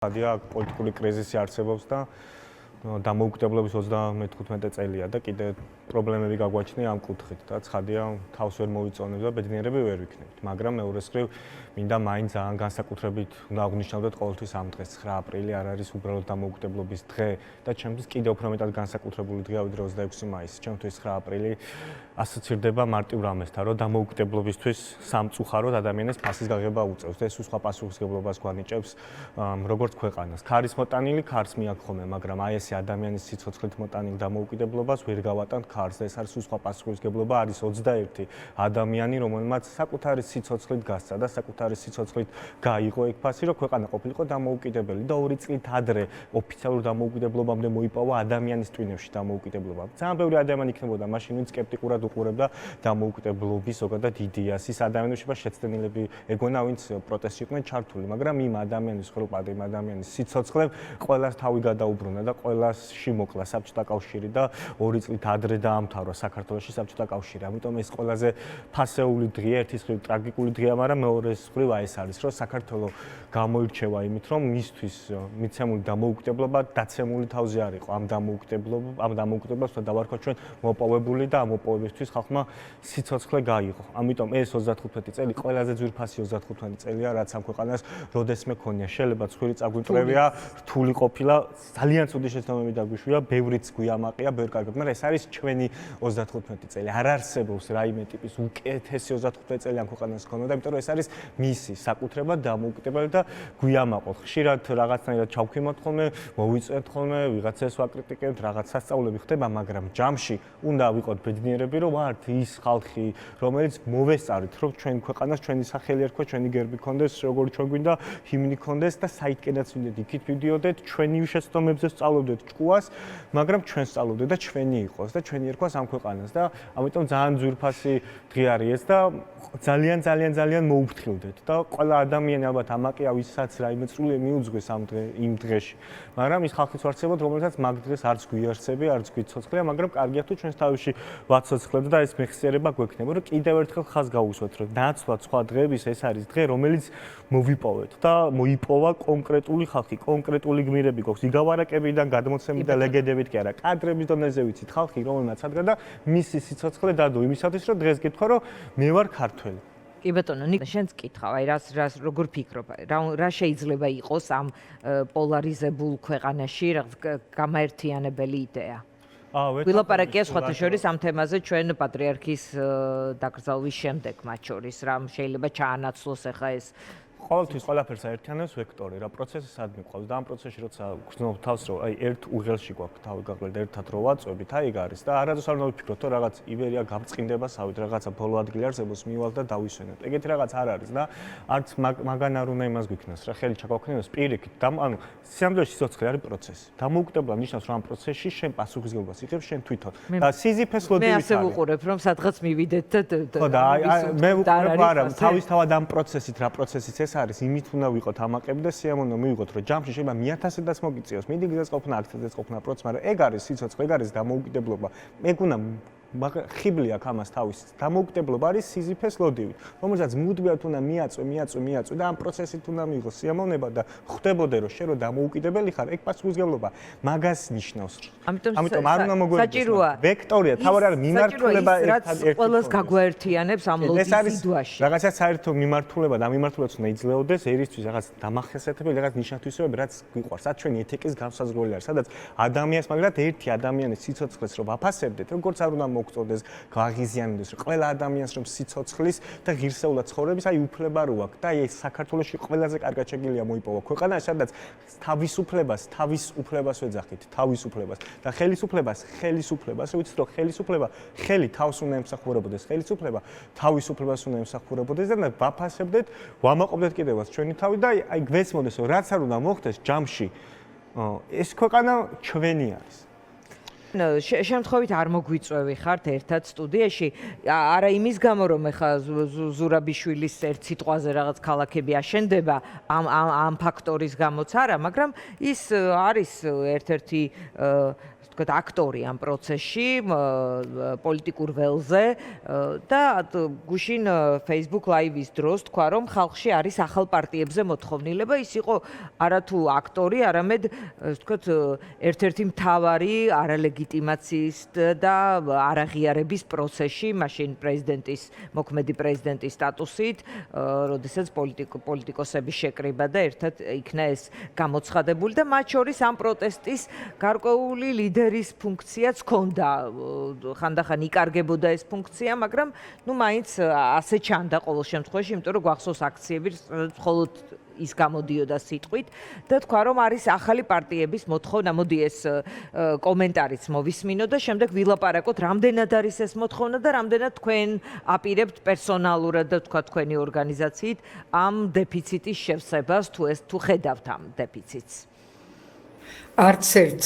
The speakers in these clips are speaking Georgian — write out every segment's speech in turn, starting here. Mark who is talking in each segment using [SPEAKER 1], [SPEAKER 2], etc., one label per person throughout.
[SPEAKER 1] Adია პოლიტიკური კრიზისი არსებობს და დამოუკიდებლობის 35 წელია და კიდე პრობლემები გაგვაჩნია ამ კუთხით და ცხადია თავს ვერ მოვიწონებთ და ბედნიერები ვერ ვიქნებთ, მაგრამ მეორეს მხრივ მინდა მაინც ძალიან განსაკუთრებით უნდა აღნიშნავდეთ ყოველთვის ამ დღეს 9 აპრილი არ არის უბრალოდ დამოუკიდებლობის დღე და ჩემთვის კიდევ უფრო მეტად განსაკუთრებული დღეა ვიდრე 26 მაისი. ჩემთვის 9 აპრილი ასოცირდება მარტივ რამესთან, რომ დამოუკიდებლობისთვის სამწუხაროდ ადამიანებს ფასის გაღება უწევს და ეს სხვა პასუხისმგებლობას გვანიჭებს როგორც ქვეყანას. ქარის მოტანილი ქარს მიაქვს ხოლმე, მაგრამ აი ეს ადამიანის სიცოცხლით მოტანილ დამოუკიდებლობას ვერ გავატანთ ქარს და ეს არის სხვა პასუხისმგებლობა არის 21 ადამიანი, რომელმაც საკუთარი სიცოცხლით გასცა და საკუთარი სიცოცხლით გაიღო ეგ ფასი, რომ ქვეყანა ყოფილიყო დამოუკიდებელი და 2 წლით ადრე ოფიციალურ დამოუკიდებლობამდე მოიპოვა ადამიანის ტვინებში დამოუკიდებლობა. ძალიან ბევრი ადამიანი იქნებოდა მაშინ, ვინც სკეპტიკურად უყურებდა დამოუკიდებლობის ზოგადად იდეას. ის ადამიანები შეცდენილები ეგონა, ვინც პროტესტში იყვნენ ჩართული, მაგრამ იმ ადამიანის ხელპად იმ ადამიანის სიცოცხლე ყველას თავი გადაუბრუნა და ყველასში მოკლა საბჭოთა კავშირი და 2 წლით ადრე დაამთავრა საქართველოში საბჭოთა კავშირი. ამიტომ ეს ყველაზე ფასეული დღეა, ერთის მხრივ ტრაგიკული დღეა, მაგრამ მეორეს მხრივ ეს არის, რომ საქართველოს გამოირჩევა იმით, რომ მისთვის მიცემული დამოუკიდებლობა დაცემული თავზე არ იყო. ამ დამოუკიდებლობას დავარქვათ ჩვენ მოპოვებული და ამ მოპოვებისთვის ხალხმა სიცოცხლე გაიღო. ამიტომ ეს 35 წელი ყველაზე ძვირფასი 35 წელია, რაც ამ ქვეყანას როდესმე ქონია. შეიძლება ცხვირი წაგვიმწრევია, რთული ყოფილა, ძალიან ცუდი შეცდომები დაგვიშვია, ბევრიც გვიამაყია, ბევრ კარგად, მაგრამ ეს არის ჩვენი 35 წელი. არ არსებობს რაიმე ტიპის უკეთესი 35 წელი ამ ქვეყანას ქონოდა, იმიტომ რომ ეს არის მისი საკუთრება, დამოუკიდებელი და გვიამაყოთ. ხშირად რაღაცნაირად ჩავქვიმოთ ხოლმე, მოვიწვევთ ხოლმე, ვიღაცას ვაკრიტიკებთ, რაღაც სასწაულები ხდება, მაგრამ ჯამში უნდა ვიყოთ ბედნიერები, რომ ვართ ის ხალხი, რომელიც მოვესწარით, რომ ჩვენ ქვეყანას ჩვენი სახელი ერქვა, ჩვენი გერბი ქონდეს, როგორც ჩვენ გვინდა ჰიმნი ქონდეს და საითკენაც ვინდეთ, იქით ვიდიოდეთ, ჩვენი შეცდომებზე სწავლობდეთ ჭკუას, მაგრამ ჩვენ სწავლობდეთ და ჩვენი იყოს და ჩვენი ერქვა ამ ქვეყანას და ამიტომ ძალიან ძვირფასი დღე არის ეს და ძალიან მოუფრთხილდეთ და ყველა ადამიანი ალბათ ამაყია ვისაც რაიმე წვლილი მიუძღვის იმ დღეში. მაგრამ ის ხალხიც ვარცებოთ, რომელსაც მაგ დღეს არც გვიარსები, არც გვიცოცხლია, მაგრამ კარგია თუ ჩვენს თავში ვაცოცხლებთ და ეს მეხსიერება გვექნება, რომ კიდევ ერთხელ ხაზ გაუსვათ, რომ ნაცვლად სხვა დღეების ეს არის დღე, რომელიც მოვიპოვეთ და მოიპოვა კონკრეტული ხალხი, კონკრეტული გმირები გვაქვს. იგავარაკებიდან გადმოცემით და ლეგენდებით კი არა, კადრების დონეზე ვიცით ხალხი, რომელმაც ადგა და მისი სიცოცხლე დადო იმისათვის, რომ დღეს გითხრა, რომ მე ვარ ქართველი.
[SPEAKER 2] კი ბატონო, შენც კითხავ, აი რას როგორ ფიქრობ, რა შეიძლება იყოს ამ პოლარიზებულ ქვეყანაში გამაერთიანებელი იდეა? ვილაპარაკია სხვათა შორის ამ თემაზე ჩვენ პატრიარქის დაკრძალვის შემდეგ მათ შორის, რამ შეიძლება ჩაანაცვლოს ახლა ეს
[SPEAKER 1] ყოველთვის ყველაფერს აერთიანებს ვექტორი, რა პროცესი სადმე ყავს და ამ პროცესში როცა გრძნობ თავს, რომ აი ერთ უღელში გვაქვს თავი გაყრილი და ერთად რო ვაწვევით, აი ეგ არის და არადოს არ უნდა ვფიქროთ, რომ რაღაც იბერია გამწყინდება სავით, რაღაცა ბოლო ადგილი არსებობს, მივალ და დავისვენოთ. ეგეთი რაღაც არ არის და არც მაგან არ უნდა იმას გვიქნას, რა ხელი ჩაგვაქვეყნოს პირიქით. ანუ სიამოვნებაში სიცოცხლე არის პროცესი. დამოუკიდებლობა ნიშნავს, რომ ამ პროცესში შენ პასუხისმგებლობას იღებ შენ თვითონ. და სიზიფეს ლოდივით არის.
[SPEAKER 2] მე ასე ვუყურებ, რომ სადღაც მივიდეთ და
[SPEAKER 1] ხო და მე ვუყურებ არა, თავისთავად ამ პროცესით რა პროცესიც ეს არის, იმით უნდა ვიყოთ ამაყები და სიამოვნო მივიღოთ, რომ ჯამში შეიძლება 1000-დან მოგიწიოს, მიდი გზას ყოფნა, აქცენტს ყოფნა პროცესი, მაგრამ ეგ არის სიცოცხლე, ეგ არის დამოუკიდებლობა. ეგ უნდა ხიბლი აქვს ამას თავის. დამოუკიდებლობა არის სიზიფეს ლოდივით, რომელსაც მუდმივად უნდა მიაწვე და ამ პროცესით უნდა მიიღოს სიამოვნება და ხვდებოდე, რომ შენ რო დამოუკიდებელი ხარ, ეგ პასუხისმგებლობა მაგას ნიშნავს.
[SPEAKER 2] ამიტომ
[SPEAKER 1] არ უნდა მოგვერდოს. ვექტორია, თავად არის მიმართულება
[SPEAKER 2] ერთად ყველას გაგვაერთიანებს ამ ლოდის სიდუაში.
[SPEAKER 1] რაღაცა საერთო მიმართულება და ამ მიმართულებაც უნდა იძლეოდეს ერისთვის რაღაც დამახასიათებელი, რაღაც ნიშნათვისებები, რაც გვიყვარს. რაც ჩვენი ეთიკის განსაზღვრელი არის, სადაც ადამიანს მაგრამ ერთი ადამიანის სიცოცხლეს რო ვაფასებდეთ, როგორც არ უნდა მოგწოდეს, გაღიზიანდეს, რომ ყველა ადამიანს რომ სიცოცხლის და ღირსეულად ცხოვრების აი უფლება რო აქვს და აი საქართველოში ყველაზე კარგად შეგიძლია მოიპოვა ქვეყანა, სადაც თავის უფლებას ვეძახით, თავისუფლებას და ხელისუფლებას, ვიცით რომ ხელისუფლება ხელი თავს უნდა ემსახურებოდეს, ხელისუფლება თავისუფლებას უნდა ემსახურებოდეს და ვაფასებდეთ, ვამაყობდეთ კიდევაც ჩვენი თავი და აი გვესმოდეს, რომ რაც არ უნდა მოხდეს ჯამში, ეს ქვეყანა ჩვენი არის.
[SPEAKER 2] შემთხვევით არ მოგვიწვევი ხართ ერთად სტუდიაში, არა იმის გამო რომ ეხა ზურაბიშვილის ერთ სიტყვაზე რაღაც ქალაქები აშენდება, ამ ფაქტორის გამოც არა, მაგრამ ის არის ერთ-ერთი თქვათ აქტორი ამ პროცესში, პოლიტიკურ ველზე და გუშინ Facebook Live-ის დროს თქვა რომ ხალხში არის ახალ პარტიებზე მოთხოვნილება, ის იყო არათუ აქტორი, არამედ თქვათ ერთ-ერთი მთავარი არალეგიტიმაციის და არაღიარების პროცესში, მაშინ პრეზიდენტის, მოქმედი პრეზიდენტის სტატუსით, როდესაც პოლიტიკოსების შეკრება და ერთად იქნა ეს გამოცხადებული და მათ შორის ამ პროტესტის გარკვეული ლიდერის ფუნქციაც ჰქონდა. ხანდახან იკარგებოდა ეს ფუნქცია, მაგრამ ნუ მაინც ასე ჩანდა ყოველ შემთხვევაში, იმიტომ რომ გვახსოვს აქციები, მხოლოდ ის გამოდიოდა სიტყვით და თქვა რომ არის ახალი პარტიების მოთხოვნა, მოდი ეს კომენტარიც მოვისმინო და შემდეგ ვილაპარაკოთ, რამდენად არის ეს მოთხოვნა და რამდენად თქვენ აპირებთ პერსონალურად და თქვა თქვენი ორგანიზაციით ამ დეფიციტის შევსებას, თუ ხედავთ ამ დეფიციტს.
[SPEAKER 3] არც ერთ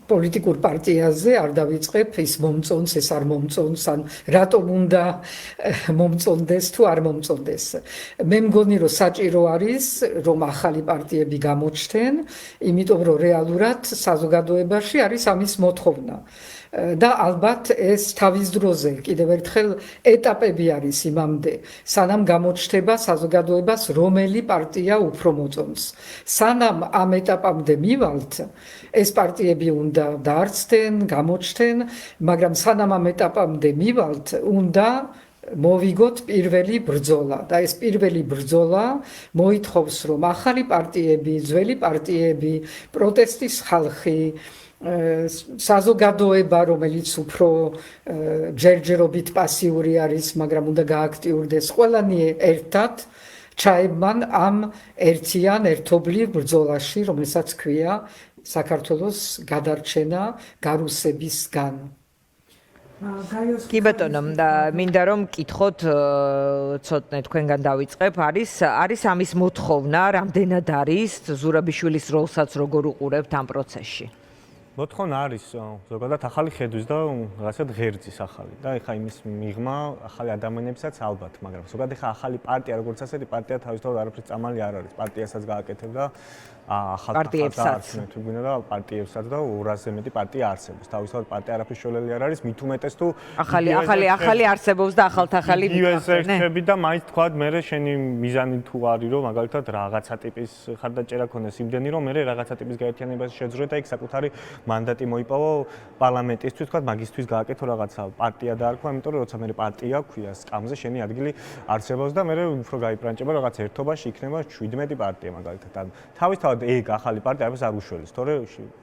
[SPEAKER 3] პოლიტიკურ პარტიაზე არ დავიწყებ ის მომწონს, ეს არ მომწონს, ან რატომ უნდა მომწონდეს თუ არ მომწონდეს. მე მგონი რომ საჭირო არის რომ ახალი პარტიები გამოჩნდნენ, იმიტომ რომ რეალურად საზოგადოებაში არის ამის მოთხოვნა. და ალბათ ეს თავის დროზე კიდევ ერთხელ ეტაპები არის იმამდე, სანამ გამოჩნდება საზოგადოებას რომელი პარტია უფრო მოწონს. სანამ ამ ეტაპამდე მივალთ, ეს პარტიები უნდა დაარწდნენ, გამოჩნდნენ, მაგრამ სანამ ამ ეტაპამდე მივალთ, უნდა მოვიგოთ პირველი ბრძოლა და ეს პირველი ბრძოლა მოითხოვს რომ ახალი პარტიები, ძველი პარტიები, პროტესტის ხალხი, საზოგადოება, რომელიც უფრო ჯერჯერობით პასიური არის, მაგრამ უნდა გააქტიურდეს, ყველანი ერთად ჩაებმან ამ ერთიან ერთობლივ ბრძოლაში, რომელსაც ქვია საქართველოს გადარჩენა გარუსებისგან.
[SPEAKER 2] კი ბატონო, მინდა რომ მკითხოთ ცოტნე თქვენგან დავიწყებ, არის ამის მოთხოვნა, რამდენად არის ზურაბიშვილის როლსაც როგორ უყურებთ ამ პროცესში?
[SPEAKER 1] მოთხოვნა არის ზოგადად ახალი ხედვის და რაღაცა ღერძის ახალი და ეხა იმის მიღმა ახალი ადამიანებსაც ალბათ, მაგრამ ზოგადად ეხა ახალი პარტია, როგორც ასეთი პარტია თავისთავად არაფრის წამალი არ არის. პარტიასაც გააკეთებ და ახალ პარტიებსაც გვინდა და პარტიებსაც და 200-ზე მეტი პარტია არსებობს. თავისთავად პარტია არაფრის შოლელი არ არის, მით უმეტეს თუ
[SPEAKER 2] ახალი არსებობს და ახალ-ახალი
[SPEAKER 1] ვიესერჩები და მაინც თქვა მე შენი მიზანი თუ არის რომ მაგალითად რაღაცა ტიპის ხარდაჭერა ქონდეს იმდენი რომ მე რაღაცა ტიპის გაერთიანებას შეძრო და იქ საკუთარი მანდატი მოიპოვო პარლამენტისთვის, თქვა მაგისთვის გააკეთო რაღაცა პარტია დაარქვა, იმიტომ რომ როცა მე პარტია ქვია, სკამზე შენი ადგილი არსებობს და მე უფრო გაიპრანჭება რაღაც ერთობაში იქნება 17 პარტია მაგალითად. თავისთავად ეგ ახალი პარტია არის არ უშველის, თორე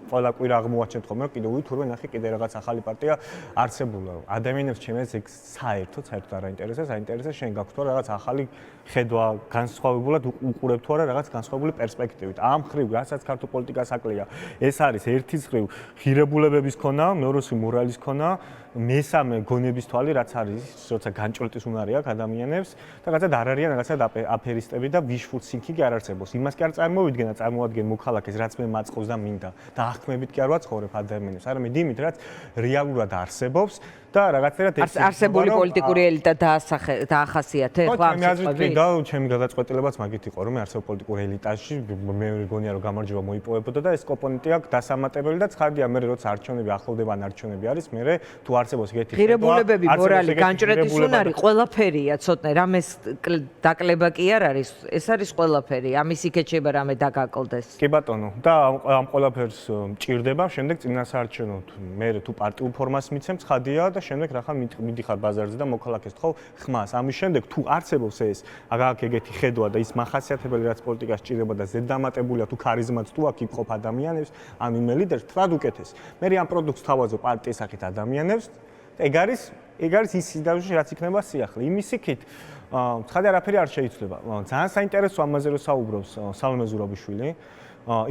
[SPEAKER 1] ყველა კვირა აღმოაჩენთ ხოლმე, კიდევ თურმე ნახე კიდე რაღაც ახალი პარტია არსებულა. ადამიანებს ჩემს ეგ საერთოდ არ აინტერესებს, აინტერესებს შენ გაქვს თუ რაღაც ახალი ხედვა, განსხვავებულად უყურებ თუ არა რაღაც განსხვავებული პერსპექტივით. ამ ხრივ, რასაც ქართულ პოლიტიკას აკლია, ეს არის ერთის ხრივ ღირებულებების ქონა, მეორესი მორალის ქონა, მესამე გონების თვალი, რაც არის, როცა განჭრეტის უნარი აქვს ადამიანებს და რაღაცა არ არიან რაღაცა აფერისტები და wishful thinking არ არსებობს. იმას კი არ წარმოვიდგენა, წარმოადგენ მოქალაქეს, რაც მე მაწყობს და მინდა და აღქმებით კი არ ვაცხოვრებ ადამიანებს, არამედ იმით, რაც რეალურად არსებობს და რაღაცნაირად
[SPEAKER 2] არსებული პოლიტიკური ელიტა დაახასიათე
[SPEAKER 1] ხო მე აზრით და ჩემი გადაწყვეტილებაც მაგით იყო რომ არსებულ პოლიტიკურ ელიტაში მე მგონია რომ გამარჯვება მოიპოვებოდა და ეს კომპონენტი აქვს დასამატებელი და ცხადია მე როცა არჩევნები ახლოვდება ან არჩევნები არის მე თუ არსებობს ეგეთი
[SPEAKER 2] ღირებულებები, მორალი, განჭრეტის უნარი ყველაფერია ცოტნე რამეს დაკლება კი არ არის, ეს არის ყველაფერი, ამის იქეჩება რამე დაგაკლდეს.
[SPEAKER 1] კი ბატონო და ამ ყველაფერს მჭირდება შემდეგ წინასაარჩევნოდ მე თუ პარტიულ ფორმას მიცემ ცხადია და შემდეგ რახან მიდიხარ ბაზარზე და მოქალაქეს თხოვ ხმას. ამის შემდეგ თუ არსებობს ეს აგაქვს ეგეთი ხედვა და ის მახასიათებელი რაც პოლიტიკას სჭირდება და ზედამატებულია თუ ქარიზმაც თუ აქ იყოფ ადამიანებს, ამ იმ ლიდერს თვად უკეთეს. მე ამ პროდუქტს თავაზობ პარტიის სახით ადამიანებს. ეგ არის ის სიდავში რაც იქნება სიახლე. იმის იქით ცხადია არაფერი არ შეიძლება. ძალიან საინტერესო ამაზე რომ საუბრობს სალომე ზურაბიშვილი,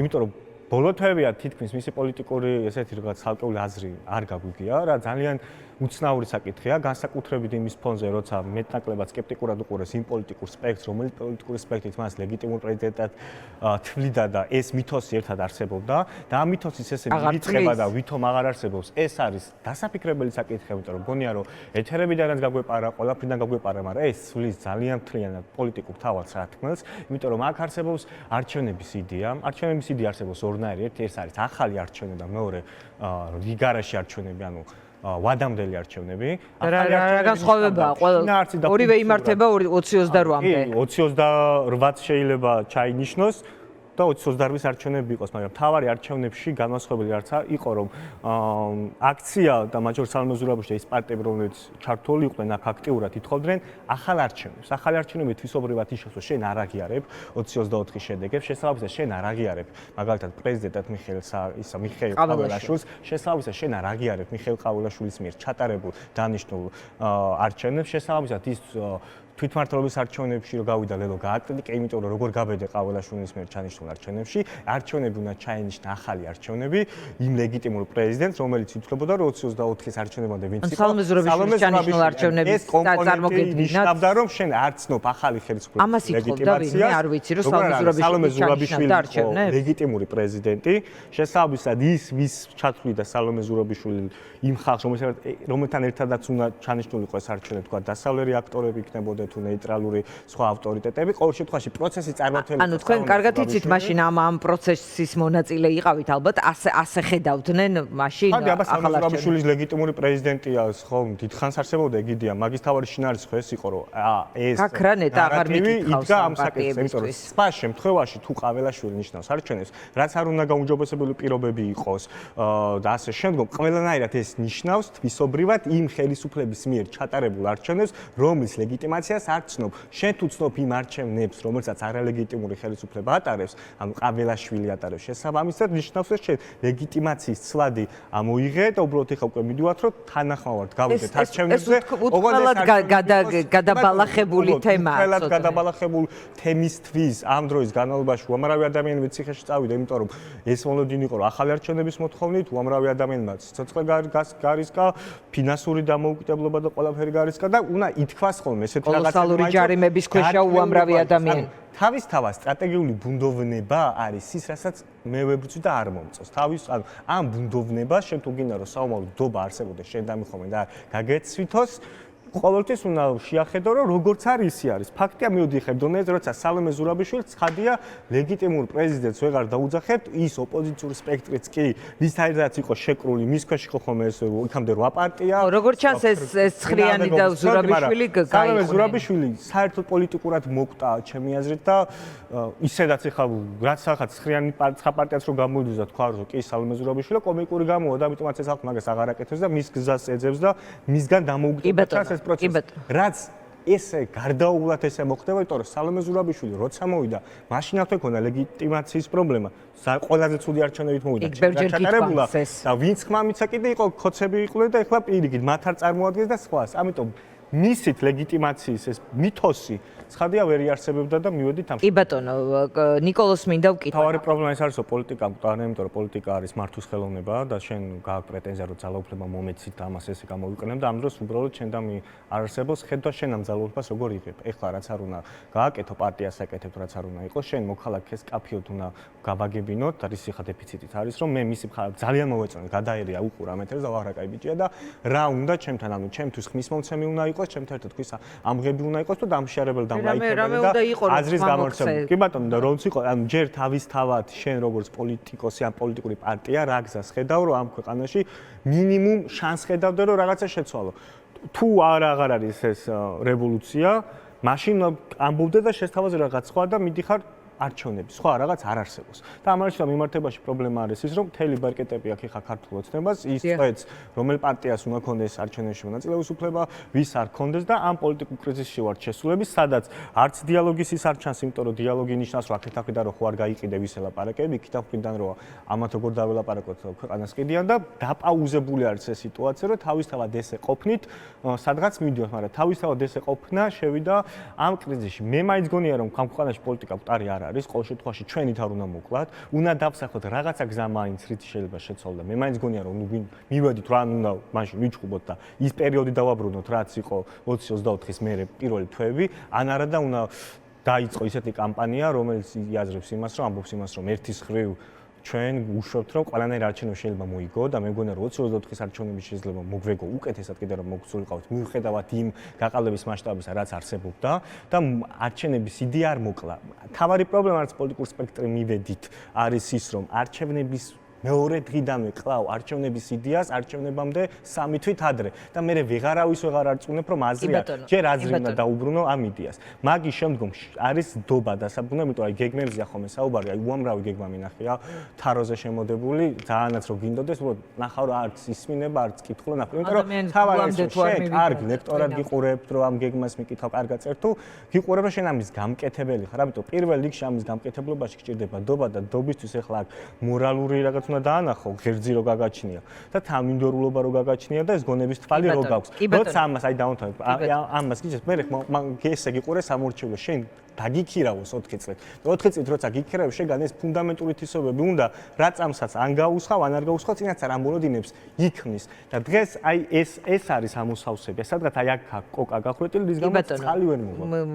[SPEAKER 1] იმიტომ რომ ბოლო თვეებია თითქმის მისი პოლიტიკური ესეთი რაღაც ხალხური აზრი არ გაგვიგია რა ძალიან უცნაური საკითხია განსაკუთრებით იმის ფონზე როცა მეტნაკლებად სკეპტიკურად უყურეს იმ პოლიტიკურ სპექტრს რომელიც პოლიტიკური სპექტრით მას ლეგიტიმურ პრეზიდენტად თვლიდა და ეს მითოსი ერთად არსებობდა და ამ მითოსის ესე მირიცხება და ვითომ აღარ არსებობს ეს არის დასაფიქრებელი საკითხი იმიტომ რომ გონია რომ ეთერებიდანაც გაგვეპარა ყველაფრიდან გაგვეპარა მაგრამ ეს სulis ძალიან მთლიანად პოლიტიკურ თავალს რა თქმელს იმიტომ რომ აქ არსებობს არჩევნების იდეა არჩევნების იდეა არსებობს ორნაირი ერთი ეს არის ახალი არჩევნები და მეორე რიგარაში არჩევნები ანუ ვადამდელი არჩევნები.
[SPEAKER 2] რა განსხვავებაა ყველა ორივე იმართება 2028-მდე.
[SPEAKER 1] 2028 შეიძლება ჩაინიშნოს და 2028-ის არჩევნები იყოს, მაგრამ თავარი არჩევნებში განსხვავებული არცა იყო რომ აქცია და მაჯორ სალომე ზურაბიშვილის ის პარტიები რომელიც ჩართული იყვნენ აქ აქტიურად ითხოვდნენ ახალ არჩევნებს. ახალი არჩევნები თვისობრივად იშოს რომ შენ არ აღიარებ 2024-ის შედეგებს, შესაბამისად შენ არ აღიარებ მაგალითად პრეზიდენტად მიხეილ ყაველაშვილს, შესაბამისად შენ არ აღიარებ მიხეილ ყაველაშვილის მიერ ჩატარებულ დანიშნულ არჩევნებს, შესაბამისად ის თვითმმართველობის არჩევნებში რომ გავიდა ლელო გააკრიტიკე, იმიტომ რომ როგორ გაბედე ყაველაშვილის მიერ ჩანიშნულ არჩევნებში, არჩევნები უნდა ჩაენიშნა ახალი არჩევნები იმ ლეგიტიმურ პრეზიდენტს, რომელიც ითვლებოდა რომ 2024-ის არჩევნებამდე ვინც იყო.
[SPEAKER 2] სალომე ზურაბიშვილის ჩანიშნულ არჩევნების
[SPEAKER 1] წარმოგედგინათ რომ შენ არ ცნობ ახალი ხელისუფლების ლეგიტიმაციას.
[SPEAKER 2] მე არ ვიცი რომ სალომე ზურაბიშვილი არჩევნებს
[SPEAKER 1] ლეგიტიმური პრეზიდენტი, შესაბამისად ის ვის ჩათვლიდა სალომე ზურაბიშვილი იმ ხალხს, რომელთან ერთადაც უნდა ჩანიშნულიყო ეს არჩევნები, თქვა დასავლელი აქტორები იქნებოდა თუ ნეიტრალური სხვა ავტორიტეტები, ყოველ შემთხვევაში პროცესი წარმართელია.
[SPEAKER 2] ანუ თქვენ კარგად იცით მაშინ ამ პროცესის მონაწილე იყავით ალბათ, ასე ხედავდნენ მაშინ
[SPEAKER 1] ახალ არჩევნებს. ლეგიტიმური პრეზიდენტია, ხო, დიდხანს არსებობდა ეგ იდეა, მაგის თავარი შინაარსი ხო ეს იყო, რომ ეს
[SPEAKER 2] გაქრანეთ აღარ მიკითხავს
[SPEAKER 1] ამ საკითხს, იმიტომ რომ სხვა შემთხვევაში თუ ყაველაშვილი ნიშნავს არჩევნებს, რაც არ უნდა გაუმჯობესებული პირობები იყოს და ასე შემდგომ, ყველანაირად ეს ნიშნავს თვისობრივად იმ ხელისუფლების მიერ ჩატარებულ არჩევნებს, რომლის ლეგიტიმაციას არ ცნობ. შენ თუ ცნობ იმ არჩევნებს, რომელსაც არალეგიტიმური ხელისუფლება ატარებს, ანუ ყაველაშვილი ატარებს, შესაბამისად ნიშნავს, რომ შენ ლეგიტიმაციის ცვლადი ამოიღე და უბრალოდ ეხლა უკვე მიდივართ, რომ თანახმოვართ გავიდეთ არჩევნებზე.
[SPEAKER 2] უთხელად გადაბალახებული თემაა.
[SPEAKER 1] უთხელად გადაბალახებული თემისთვის ამ დროის განმავლობაში უამრავი ადამიანები ციხეში წავიდა, იმიტომ რომ ეს მოლოდინი იყო, რომ ახალი არჩევნების მოთხოვნით უამრავი ადამიანმა სიცოცხლე გარისკა, ფინანსური დამოუკიდებლობა და ყველაფერი გარისკა და უნდა ითქვას ხოლმე ესეთი რაღაცა
[SPEAKER 2] კოლოსალური ჯარიმების ქვეშა უამრავი ადამიანი.
[SPEAKER 1] თავისთავად სტრატეგიული ბუნდოვნება არის ის, რასაც მე ვებრძვი და არ მომწონს. ანუ ამ ბუნდოვნებას შენ თუ გინდა რომ საომარი დობა არსებობდეს შენ დამიხომე და გაგეცვითოს ყოველთვის უნდა შეახედო რომ როგორც არის ისი არის. ფაქტია მივდიხებ დონეზე, როცა სალომე ზურაბიშვილს ცხადია ლეგიტიმურ პრეზიდენტს ვეღარ დაუძახებთ, ის ოპოზიციური სპექტრიც კი ვისთაიდანაც იყო შეკრული, მის ქვეშ იყო ხოლმე ეს იქამდე 8 პარტია.
[SPEAKER 2] როგორც ჩანს ეს ცხრიანი და ზურაბიშვილი გაიყვნენ.
[SPEAKER 1] სალომე ზურაბიშვილი საერთოდ პოლიტიკურად მოკვდა ჩემი აზრით და ისედაც ეხლა რაც ახაც ცხრიანი პარტიაც რო გამოდიოდა და თქვა რომ კი სალომე ზურაბიშვილი კომიკური გამოვა და ამიტომაც ეს ხალხი მაგას აღარ აკეთებს და მის გზას ეძებს და მისგან დამოუკიდებლად რაც ესე გარდაუვლად ესე მოხდება, იმიტომ რომ სალომე ზურაბიშვილი როცა მოვიდა, მაშინ ავთქვი ქონდა ლეგიტიმაციის პრობლემა. ყველაზე ცუდი არჩევნებით მოვიდა.
[SPEAKER 2] ჩატარებულა
[SPEAKER 1] და ვინც ხმამიცა კიდე იყო, ხოცები იყვნენ და ეხლა პირიქით მათ არ წარმოადგენს და სხვას. ამიტომ მისით ლეგიტიმაციის ეს მითოსი ცხადია ვერ იარსებებდა და მივედით ამ.
[SPEAKER 2] კი ბატონო, ნიკოლოს მინდა ვკითხო.
[SPEAKER 1] თავარი პრობლემა ის არის, რომ პოლიტიკა მკვდარია, იმიტომ რომ პოლიტიკა არის მართვის ხელოვნება და შენ გააქვს პრეტენზია, რომ ძალაუფლება მომეცით და ამას ესე გამოვიყენებ და ამ დროს უბრალოდ შენ და არ არსებობს ხედვა შენ ამ ძალაუფლებას როგორ იღებ. ეხლა რაც არ უნდა გააკეთო პარტიას აკეთებ, რაც არ უნდა იყოს, შენ მოქალაქეს კაფიოდ უნდა გაბაგებინოთ, არის ხა დეფიციტით არის, რომ მე მისი ძალიან მოვეწონე, გადაერია უყურა მეთერს და ვაღრა კაი ბიჭია და რა უნდა ჩემთან, ანუ ჩემთვის ხმის მომცემი უნდა იყოს, ჩემთან ერთად ხვის ამღები უნდა იყოს და დამშიარებელი
[SPEAKER 2] რამე უნდა იყო
[SPEAKER 1] აზრის გამორჩევი. კი ბატონო, და რომც იყო, ანუ ჯერ თავისთავად შენ როგორც პოლიტიკოსი ან პოლიტიკური პარტია რა გზას ხედავ, რომ ამ ქვეყანაში მინიმუმ შანსს ხედავდე, რომ რაღაცა შეცვალო. თუ აღარ არის ეს რევოლუცია, მაშინ ამბობდე და შესთავაზე რაღაც სხვა და მიდიხარ არჩევნები, სხვა რაღაც არ არსებობს. და ამ არჩევნებთან მიმართებაში პრობლემა არის ის, რომ მთელი ბარკეტები აქ ხა ქართულ ოცნებას ის წვეთს, რომელ პარტიას უნდა კონდეს არჩევნებში მონაწილეობის უფლება, ვის არ კონდეს და ამ პოლიტიკურ კრიზისში ვართ შესულები, სადაც არც დიალოგის ის არ ჩანს, იმიტომ რომ დიალოგი ნიშნავს, რომ აქეთ-აქედან რო ხო არ გაიყიდე ვის ელაპარაკები, იქით-აქედან რო ამათ როგორ დაველაპარაკოთ ქვეყანას კიდიან და დაპაუზებული არის ეს სიტუაცია, რომ თავისთავად ესე ყოფნით, სადღაც მიდიოთ, მაგრამ თავისთავად ესე ყოფნა შევიდა ამ კრიზისში. მე მაინც გონია, რომ ამ ქვეყანაში პოლიტიკა მკვდარი არ არის. არის, ყოველ შემთხვევაში ჩვენით არ უნდა მოკლათ, უნდა დავსახოთ რაღაცა გზა მაინც, რითი შეიძლება შეცვალოთ. მე მაინც გონია რომ მივედით რა უნდა მაშინ ვიჩხუბოთ და ის პერიოდი დავაბრუნოთ, რაც იყო 20-24-ის მერე პირველი თვეები, ან არა და უნდა დაიწყო ისეთი კამპანია, რომელიც იაზრებს იმას, რომ ამბობს იმას, რომ ერთის ხრივ ჩვენ ვუშვებთ, რომ ყველანაირ არჩევნებში შეიძლება მოიგო და მე მგონია რომ 20-24-ის არჩევნებში შეიძლება მოგვეგო უკეთესად კიდე რომ მოგსულიყავთ მიუხედავად იმ გაყალების მასშტაბისა, რაც არსებობდა და არჩევნების იდეა არ მოკლა. თავარი პრობლემა რაც პოლიტიკურ სპექტრი მივედით არის ის, რომ არჩევნების მეორე დღიდანვე კლავ არჩევნების იდეას არჩევნებამდე 3 თვით ადრე და მე ვეღარავის ვეღარ არწმუნებ რომ აზრია ჯერ აზრი უნდა დაუბრუნო ამ იდეას. მაგის შემდგომ არის დობა დასაბრუნებელი, იმიტომ რომ გეგმებზია ხოლმე საუბარი, აი უამრავი გეგმა მინახია თაროზე შემოდებული, ძალიანაც რომ გინდოდეს, უბრალოდ ნახავ რა არც ისმინება, არც კითხულობ ნახავ, იმიტომ რომ თავარი შენ კარგ ლექტორად გიყურებთ, რომ ამ გეგმას მიკითხავ, კარგად წერთ თუ გიყურებ რომ შენ ამის გამკეთებელი ხარ, ამიტომ პირველ რიგში ამის გამკეთებლობაში გჭირდება დობა და dobისთვის ახლა აქ მორალური რაღაც უნდა დაანახო, ღერძი რო გაგაჩნია და თანმიმდევრულობა რო გაგაჩნია და ეს გონების თვალი რო გაქვს. როცა ამას აი დავუთავებ, ამას გიჩვენებ, მე მან ესე გიყურე სამორჩეულო, შენ დაგიქირავოს 4 წლით. 4 წლით როცა გიქირავებ, შეგან ეს ფუნდამენტური თვისებები უნდა რა წამსაც ან გაუსხავ, ან არ გაუსხავ, წინასწარ ამ მოლოდინებს იქმნის. და დღეს აი ეს არის ამოსავსები. სადღაც აი აქ კოკა გახვეტილი, რის გამოც წყალი ვერ მოვა.